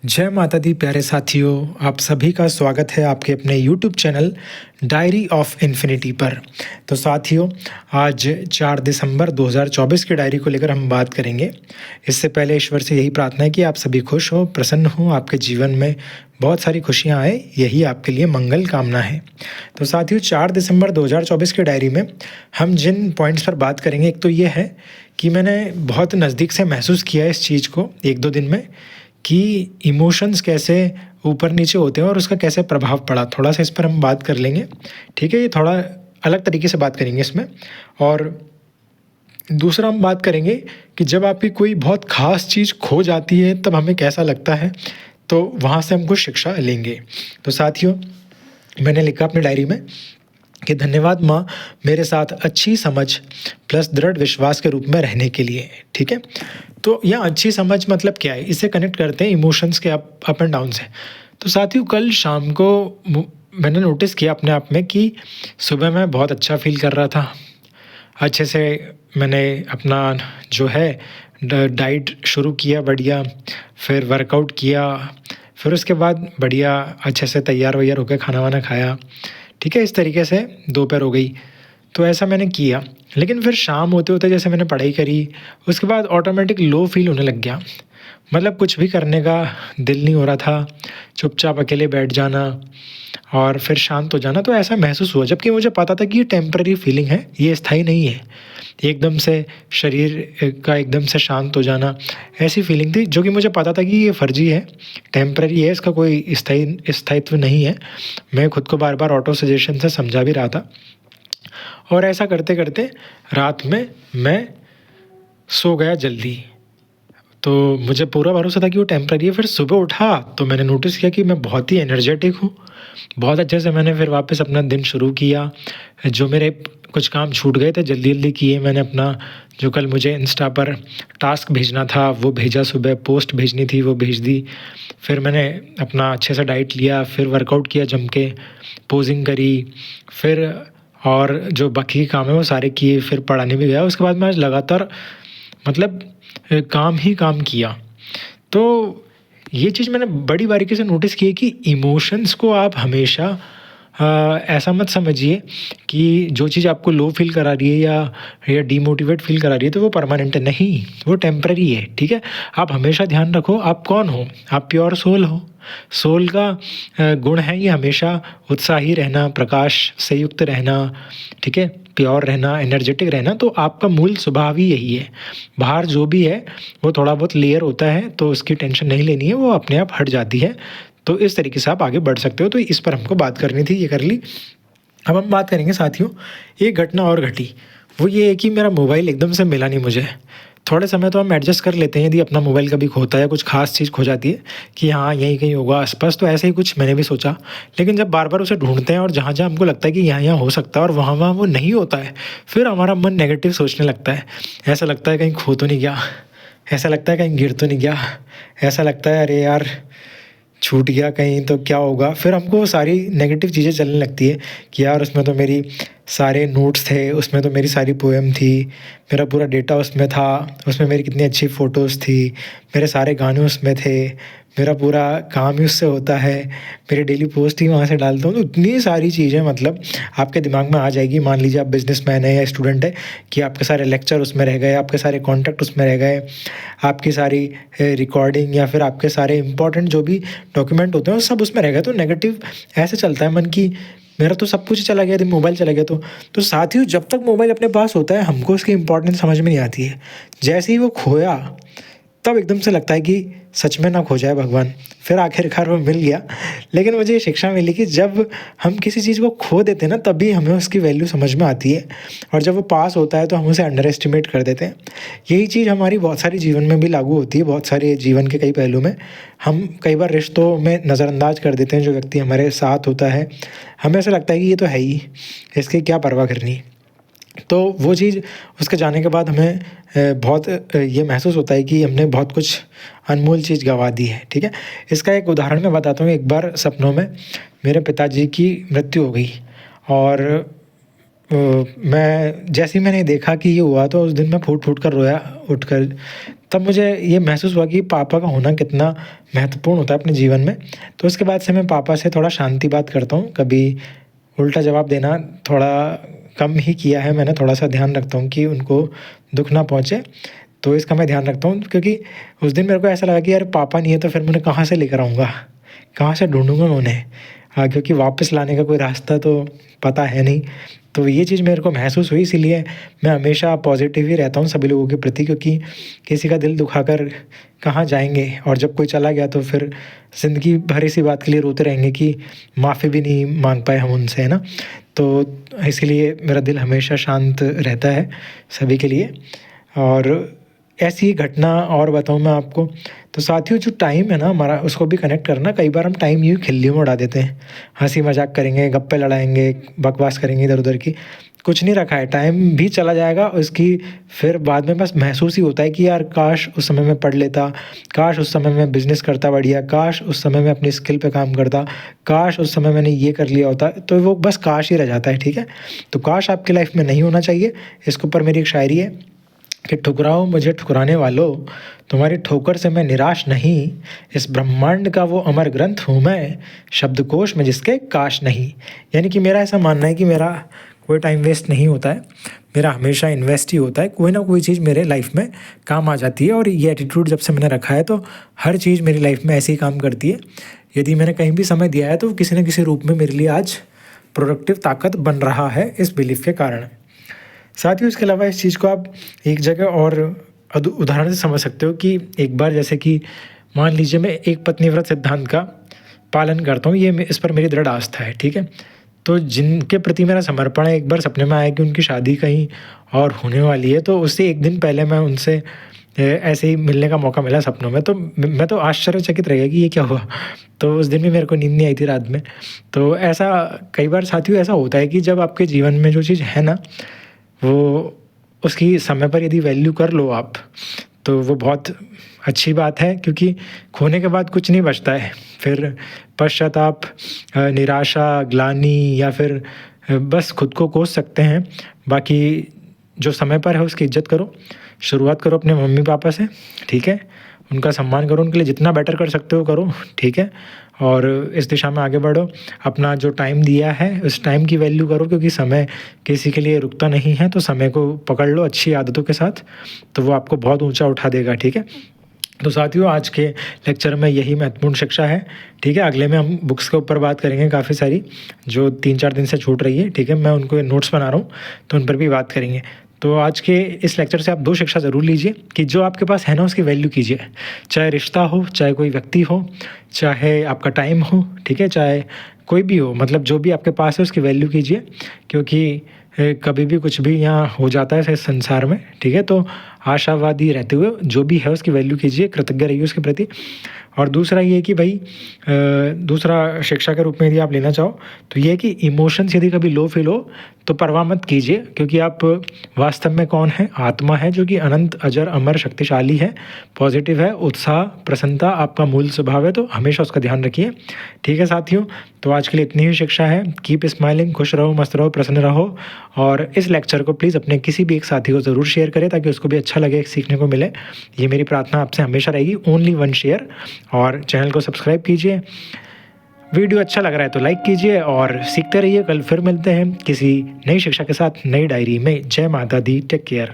जय माता दी प्यारे साथियों, आप सभी का स्वागत है आपके अपने YouTube channel diary of infinity पर। तो साथियों, आज 4 दिसंबर 2024 की डायरी को लेकर हम बात करेंगे। इससे पहले ईश्वर से यही प्रार्थना है कि आप सभी खुश हो, प्रसन्न हो, आपके जीवन में बहुत सारी खुशियाँ आए, यही आपके लिए मंगल कामना है। तो साथियों, 4 दिसंबर 2024 की डायरी में हम जिन पॉइंट्स पर बात करेंगे, एक तो ये है कि मैंने बहुत नज़दीक से महसूस किया इस चीज़ को 1-2 दिन में कि इमोशंस कैसे ऊपर नीचे होते हैं और उसका कैसे प्रभाव पड़ा। थोड़ा-सा इस पर हम बात कर लेंगे, ठीक है? ये थोड़ा अलग तरीके से बात करेंगे इसमें। और दूसरा हम बात करेंगे कि जब आपकी कोई बहुत ख़ास चीज़ खो जाती है तब हमें कैसा लगता है, तो वहाँ से हम कुछ शिक्षा लेंगे। तो साथियों, मैंने लिखा अपनी डायरी में कि धन्यवाद माँ, मेरे साथ अच्छी समझ प्लस दृढ़ विश्वास के रूप में रहने के लिए, ठीक है? तो यहाँ अच्छी समझ मतलब क्या है, इसे कनेक्ट करते हैं इमोशंस के अप एंड डाउन से। तो साथियों, कल शाम को मैंने नोटिस किया अपने आप में कि सुबह मैं बहुत अच्छा फ़ील कर रहा था। अच्छे से मैंने अपना जो है डाइट शुरू किया बढ़िया, फिर वर्कआउट किया, फिर उसके बाद बढ़िया अच्छे से तैयार-वैयार होके खाना-वाना खाया, ठीक है? इस तरीके से दोपहर हो गई। तो ऐसा मैंने किया, लेकिन फिर शाम होते-होते जैसे मैंने पढ़ाई करी, उसके बाद ऑटोमेटिक लो फ़ील होने लग गया। मतलब कुछ भी करने का दिल नहीं हो रहा था, चुपचाप अकेले बैठ जाना और फिर शांत हो जाना, तो ऐसा महसूस हुआ। जबकि मुझे पता था कि ये टेम्परेरी फ़ीलिंग है, ये स्थायी नहीं है। एकदम से शरीर का एकदम से शांत हो जाना, ऐसी फ़ीलिंग थी जो कि मुझे पता था कि ये फ़र्ज़ी है, टेम्परेरी है, इसका कोई स्थायित्व नहीं है। मैं खुद को बार-बार ऑटो सजेशन से समझा भी रहा था। और ऐसा करते-करते रात में मैं सो गया जल्दी। तो मुझे पूरा भरोसा था कि वो टेम्परेरी है। फिर सुबह उठा तो मैंने नोटिस किया कि मैं बहुत ही एनर्जेटिक हूँ। बहुत अच्छे से मैंने फिर वापस अपना दिन शुरू किया। जो मेरे कुछ काम छूट गए थे जल्दी-जल्दी किए मैंने अपना। जो कल मुझे इंस्टा पर टास्क भेजना था वो भेजा, सुबह पोस्ट भेजनी थी वो भेज दी। फिर मैंने अपना अच्छे से डाइट लिया, फिर वर्कआउट किया जम के, पोज़िंग करी, फिर और जो बाकी के काम है वो सारे किए, फिर पढ़ाने भी गया। उसके बाद मैं आज लगातार मतलब काम ही काम किया। तो ये चीज़ मैंने बड़ी बारीकी से नोटिस की है कि इमोशंस को आप हमेशा ऐसा मत समझिए कि जो चीज़ आपको लो फ़ील करा रही है या डिमोटिवेट फ़ील करा रही है तो वो परमानेंट है, नहीं, वो टेम्परेरी है, ठीक है? आप हमेशा ध्यान रखो आप कौन हो? आप प्योर सोल हो। सोल का गुण है ये हमेशा उत्साही रहना, प्रकाश से युक्त रहना, ठीक है? प्योर रहना, एनर्जेटिक रहना, तो आपका मूल स्वभाव ही यही है। बाहर जो भी है वो थोड़ा बहुत लेयर होता है, तो उसकी टेंशन नहीं लेनी है, वो अपने आप हट जाती है। तो इस तरीके से आप आगे बढ़ सकते हो। तो इस पर हमको बात करनी थी, ये कर ली। अब हम बात करेंगे साथियों, एक घटना और घटी। वो ये है कि मेरा मोबाइल एकदम से मिला नहीं मुझे। थोड़े समय तो हम एडजस्ट कर लेते हैं यदि अपना मोबाइल कभी खोता है या कुछ ख़ास चीज़ खो जाती है कि हाँ, यहीं कहीं होगा आस-पास, तो ऐसे ही कुछ मैंने भी सोचा। लेकिन जब बार-बार उसे ढूँढते हैं और जहाँ-जहाँ हमको लगता है कि यहाँ-यहाँ हो सकता है और वहाँ-वहाँ वो नहीं होता है, फिर हमारा मन नेगेटिव सोचने लगता है। ऐसा लगता है कहीं खो तो नहीं गया? ऐसा लगता है कहीं गिर तो नहीं गया? ऐसा लगता है अरे यार! छूट गया कहीं तो क्या होगा? फिर हमको वो सारी नेगेटिव चीज़ें चलने लगती है कि यार उसमें तो मेरी सारे नोट्स थे, उसमें तो मेरी सारी पोएम थी, मेरा पूरा डेटा उसमें था, उसमें मेरी कितनी अच्छी फ़ोटोज़ थी, मेरे सारे गाने उसमें थे, मेरा पूरा काम ही उससे होता है, मेरी डेली पोस्ट ही वहाँ से डालता हूँ। तो इतनी सारी चीज़ें मतलब आपके दिमाग में आ जाएगी। मान लीजिए आप बिज़नेसमैन हैं या स्टूडेंट हैं कि आपके सारे लेक्चर उसमें रह गए, आपके सारे कॉन्टैक्ट उसमें रह गए, आपकी सारी रिकॉर्डिंग या फिर आपके सारे इम्पोर्टेंट जो भी डॉक्यूमेंट होते हैं वो सब उसमें रह गए। तो नेगेटिव ऐसे चलता है मन की मेरा तो सब कुछ चला गया, यदि मोबाइल चला गया तो साथियों, जब तक मोबाइल अपने पास होता है हमको उसकी इम्पोर्टेंस समझ में नहीं आती है। जैसे ही वो खोया तब एकदम से लगता है कि सच में ना खो जाए भगवान। फिर आखिरकार वो मिल गया। लेकिन मुझे ये शिक्षा मिली कि जब हम किसी चीज़ को खो देते हैं ना तभी हमें उसकी वैल्यू समझ में आती है, और जब वो पास होता है तो हम उसे अंडर एस्टिमेट कर देते हैं। यही चीज़ हमारी बहुत सारी जीवन में भी लागू होती है। बहुत सारे जीवन के कई पहलू में हम कई बार रिश्तों में नज़रअंदाज कर देते हैं जो व्यक्ति हमारे साथ होता है। हमें ऐसा लगता है कि ये तो है ही, इसकी क्या परवाह करनी। तो वो चीज़ उसके जाने के बाद हमें बहुत ये महसूस होता है कि हमने बहुत कुछ अनमोल चीज़ गँवा दी है, ठीक है? इसका एक उदाहरण मैं बताता हूँ। एक बार सपनों में मेरे पिताजी की मृत्यु हो गई और मैं जैसे ही मैंने देखा कि ये हुआ तो उस दिन मैं फूट-फूट कर रोया उठकर। तब मुझे ये महसूस हुआ कि पापा का होना कितना महत्वपूर्ण होता है अपने जीवन में। तो उसके बाद से मैं पापा से थोड़ा शांति बात करता हूँ, कभी उल्टा जवाब देना थोड़ा कम ही किया है मैंने, थोड़ा-सा ध्यान रखता हूँ कि उनको दुःख ना पहुँचे। तो इसका मैं ध्यान रखता हूँ क्योंकि उस दिन मेरे को ऐसा लगा कि यार पापा नहीं है तो फिर मैं उन्हें कहाँ से लेकर आऊँगा? कहाँ से ढूँढूँगा मैं उन्हें? हाँ, क्योंकि वापस लाने का कोई रास्ता तो पता है नहीं। तो ये चीज़ मेरे को महसूस हुई, इसीलिए मैं हमेशा पॉज़िटिव ही रहता हूँ सभी लोगों के प्रति, क्योंकि किसी का दिल दुखाकर कहाँ जाएँगे, और जब कोई चला गया तो फिर ज़िंदगी भर इसी बात के लिए रोते रहेंगे कि माफ़ी भी नहीं माँग पाए हम उनसे, है ना? तो इसीलिए मेरा दिल हमेशा शांत रहता है सभी के लिए। और ऐसी ही घटना और बताऊँ मैं आपको, तो साथियों जो टाइम है ना हमारा, उसको भी कनेक्ट करना, कई बार हम टाइम यूँ खिल्लियों में उड़ा देते हैं। हँसी मज़ाक करेंगे, गप्पे लड़ाएँगे, बकवास करेंगे इधर-उधर की। कुछ नहीं रखा है, टाइम भी चला जाएगा, उसकी फिर बाद में बस महसूस ही होता है कि यार काश उस समय मैं पढ़ लेता, काश उस समय मैं बिज़नेस करता बढ़िया, काश उस समय मैं अपनी स्किल पे काम करता, काश उस समय मैंने ये कर लिया होता। तो वो बस काश ही रह जाता है, ठीक है? तो काश आपकी लाइफ़ में नहीं होना चाहिए। इसके ऊपर मेरी एक शायरी है कि ठुकराओ मुझे ठुकराने वालों, तुम्हारी ठोकर से मैं निराश नहीं, इस ब्रह्मांड का वो अमर ग्रंथ हूँ मैं, शब्दकोश में जिसके काश नहीं। यानी कि मेरा ऐसा मानना है कि मेरा कोई टाइम वेस्ट नहीं होता है, मेरा हमेशा इन्वेस्ट ही होता है, कोई ना कोई चीज़ मेरे लाइफ में काम आ जाती है। और ये एटीट्यूड जब से मैंने रखा है तो हर चीज़ मेरी लाइफ में ऐसे ही काम करती है। यदि मैंने कहीं भी समय दिया है तो किसी न किसी रूप में मेरे लिए आज प्रोडक्टिव ताकत बन रहा है इस बिलीफ के कारण। साथ ही उसके अलावा इस चीज़ को आप एक जगह और उदाहरण से समझ सकते हो कि एक बार जैसे कि मान लीजिए मैं एक पत्नीव्रत सिद्धांत का पालन करता हूँ, ये इस पर मेरी दृढ़ आस्था है, ठीक है? तो जिनके प्रति मेरा समर्पण है, एक बार सपने में आया कि उनकी शादी कहीं और होने वाली है, तो उससे एक दिन पहले मैं उनसे ऐसे ही मिलने का मौका मिला सपनों में। तो मैं तो आश्चर्यचकित रह गया कि ये क्या हुआ? तो उस दिन भी मेरे को नींद नहीं आई थी रात में। तो ऐसा कई बार साथियों ऐसा होता है कि जब आपके जीवन में जो चीज़ है ना, वो उसकी समय पर यदि वैल्यू कर लो आप, तो वो बहुत अच्छी बात है, क्योंकि खोने के बाद कुछ नहीं बचता है। फिर पश्चाताप, निराशा, ग्लानि या फिर बस खुद को कोस सकते हैं। बाकी जो समय पर है उसकी इज़्ज़त करो, शुरुआत करो अपने मम्मी-पापा से, ठीक है? उनका सम्मान करो, उनके लिए जितना बेटर कर सकते हो करो, ठीक है? और इस दिशा में आगे बढ़ो। अपना जो टाइम दिया है उस टाइम की वैल्यू करो, क्योंकि समय किसी के लिए रुकता नहीं है। तो समय को पकड़ लो अच्छी आदतों के साथ, तो वो आपको बहुत ऊँचा उठा देगा, ठीक है? तो साथियों आज के लेक्चर में यही महत्वपूर्ण शिक्षा है, ठीक है? अगले में हम बुक्स के ऊपर बात करेंगे काफ़ी सारी, जो 3-4 दिन से छूट रही है, ठीक है? मैं उनको नोट्स बना रहा हूँ, तो उन पर भी बात करेंगे। तो आज के इस लेक्चर से आप 2 शिक्षा ज़रूर लीजिए कि जो आपके पास है ना उसकी वैल्यू कीजिए। चाहे रिश्ता हो, चाहे कोई व्यक्ति हो, चाहे आपका टाइम हो, ठीक है? चाहे कोई भी हो, मतलब जो भी आपके पास है उसकी वैल्यू कीजिए, क्योंकि कभी भी कुछ भी यहाँ हो जाता है इस संसार में, ठीक है? तो आशावादी रहते हुए जो भी है उसकी वैल्यू कीजिए, कृतज्ञ रहिए उसके प्रति। और दूसरा ये है कि भाई दूसरा शिक्षा के रूप में यदि आप लेना चाहो तो ये है कि इमोशंस यदि कभी लो फील हो तो परवाह मत कीजिए, क्योंकि आप वास्तव में कौन है? आत्मा है जो कि अनंत, अजर, अमर, शक्तिशाली है, पॉजिटिव है, उत्साह, प्रसन्नता आपका मूल स्वभाव है, तो हमेशा उसका ध्यान रखिए, ठीक है साथियों? तो आज के लिए इतनी ही शिक्षा है। कीप स्माइलिंग, खुश रहो, मस्त रहो, प्रसन्न रहो। और इस लेक्चर को प्लीज़ अपने किसी भी एक साथी को ज़रूर शेयर करें ताकि उसको भी अच्छा लगे, सीखने को मिले। ये मेरी प्रार्थना आपसे हमेशा रहेगी, ओनली 1 शेयर। और चैनल को सब्सक्राइब कीजिए। वीडियो अच्छा लग रहा है तो लाइक कीजिए और सीखते रहिए। कल फिर मिलते हैं किसी नई शिक्षा के साथ, नई डायरी में। जय माता दी, टेक केयर।